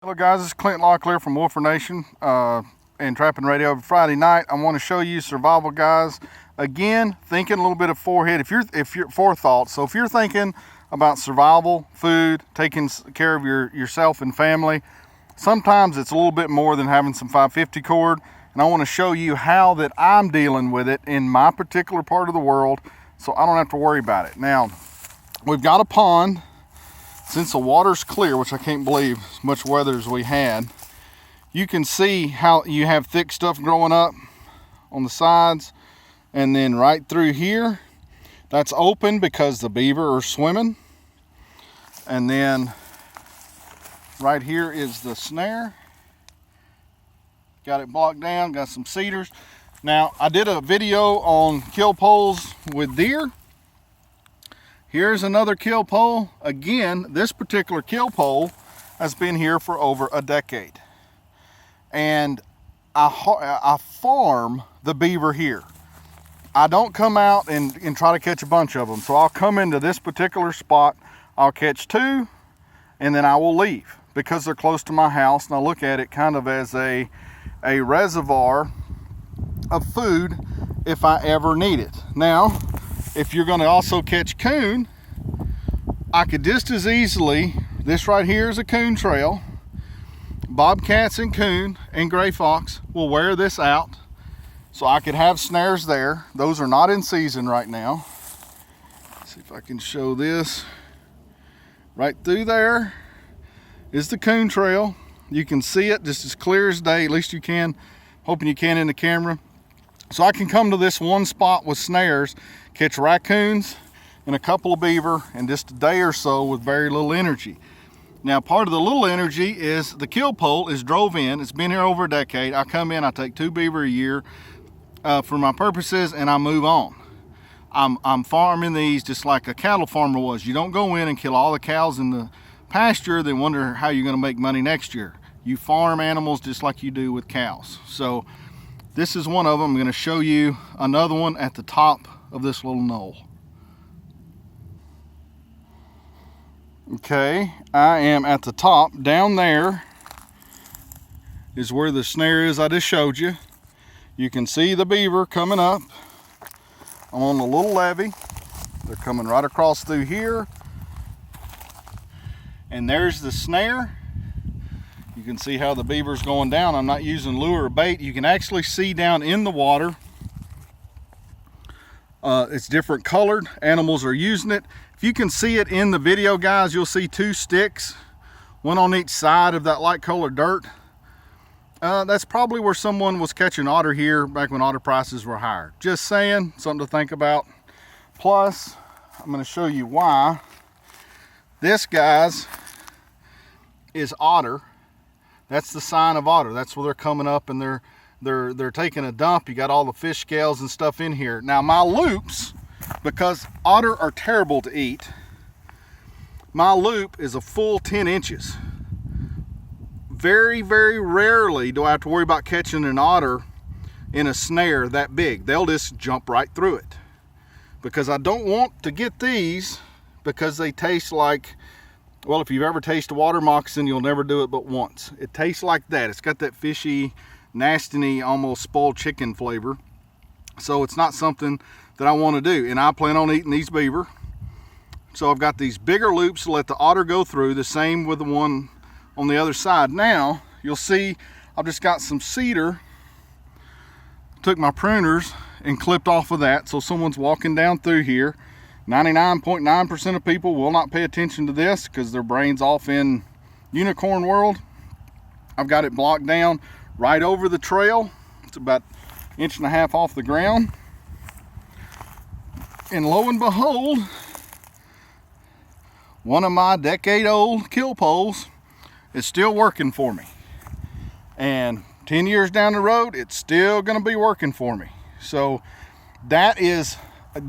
Hello guys, this is Clint Locklear from Wolfer Nation and Trapping Radio. Every Friday night, I want to show you survival guys. Again, thinking a little bit of forehead. If you're forethought. So if you're thinking about survival, food, taking care of yourself and family, sometimes it's a little bit more than having some 550 cord. And I want to show you how that I'm dealing with it in my particular part of the world, so I don't have to worry about it. Now, we've got a pond. Since the water's clear, which I can't believe as much weather as we had, you can see how you have thick stuff growing up on the sides, and then right through here, that's open because the beaver are swimming. And then right here is the snare. Got it blocked down, got some cedars. Now, I did a video on kill poles with deer. Here's another kill pole. Again, this particular kill pole has been here for over a decade. And I farm the beaver here. I don't come out and try to catch a bunch of them. So I'll come into this particular spot, I'll catch 2, and then I will leave because they're close to my house, and I look at it kind of as a reservoir of food if I ever need it. Now, if you're going to also catch coon, I could just as easily, this right here is a coon trail. Bobcats and coon and gray fox will wear this out. So I could have snares there. Those are not in season right now. Let's see if I can show this. Right through there is the coon trail. You can see it just as clear as day, at least you can. Hoping you can in the camera. So I can come to this one spot with snares, catch raccoons and a couple of beaver in just a day or so with very little energy. Now, part of the little energy is the kill pole is drove in. It's been here over a decade. I come in, I take 2 beaver a year for my purposes, and I move on. I'm farming these just like a cattle farmer was. You don't go in and kill all the cows in the pasture, then wonder how you're going to make money next year. You farm animals just like you do with cows. So this is one of them. I'm going to show you another one at the top of this little knoll. Okay, I am at the top. Down there is where the snare is I just showed you. You can see the beaver coming up. I'm on a little levee. They're coming right across through here. And there's the snare. You can see how the beaver's going down. I'm not using lure or bait. You can actually see down in the water. It's different colored. Animals are using it. If you can see it in the video, guys, you'll see 2 sticks, one on each side of that light colored dirt. That's probably where someone was catching otter here back when otter prices were higher. Just saying, something to think about. Plus, I'm going to show you why. This, guys, is otter. That's the sign of otter. That's where they're coming up and they're taking a dump. You got all the fish scales and stuff in here. Now my loops, because otter are terrible to eat, my loop is a full 10 inches. Very, very rarely do I have to worry about catching an otter in a snare that big. They'll just jump right through it. Because I don't want to get these because they taste like, well, if you've ever tasted water moccasin, you'll never do it but once. It tastes like that. It's got that fishy, nasty, almost spoiled chicken flavor. So it's not something that I want to do. And I plan on eating these beaver. So I've got these bigger loops to let the otter go through. The same with the one on the other side. Now, you'll see I've just got some cedar. Took my pruners and clipped off of that. So someone's walking down through here. 99.9% of people will not pay attention to this because their brain's off in unicorn world. I've got it blocked down right over the trail. It's about 1.5 inches off the ground. And lo and behold, one of my decade-old kill poles is still working for me. And 10 years down the road, it's still going to be working for me. So that is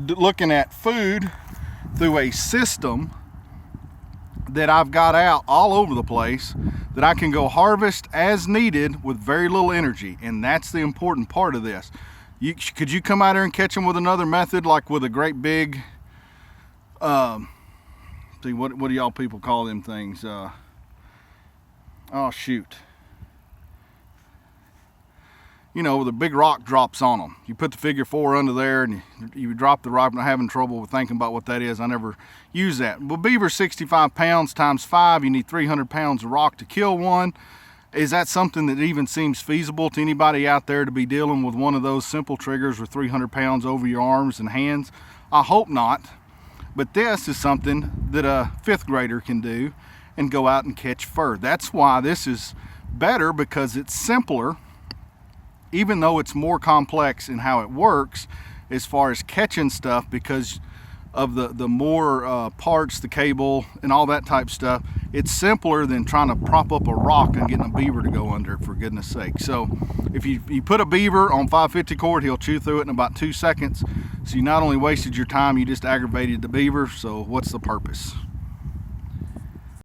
looking at food through a system that I've got out all over the place that I can go harvest as needed with very little energy. And that's the important part of this. Could you come out here and catch them with another method, like with a great big see, what do y'all people call them things? Oh shoot. You know, the big rock drops on them. You put the figure 4 under there and you drop the rock. I'm having trouble with thinking about what that is. I never use that. Well, beaver 65 pounds times 5, you need 300 pounds of rock to kill one. Is that something that even seems feasible to anybody out there to be dealing with one of those simple triggers with 300 pounds over your arms and hands? I hope not. But this is something that a 5th grader can do and go out and catch fur. That's why this is better, because it's simpler, even though it's more complex in how it works as far as catching stuff, because of the more parts, the cable and all that type stuff. It's simpler than trying to prop up a rock and getting a beaver to go under it, for goodness sake. So if you put a beaver on 550 cord, he'll chew through it in about 2 seconds. So you not only wasted your time, you just aggravated the beaver. So what's the purpose?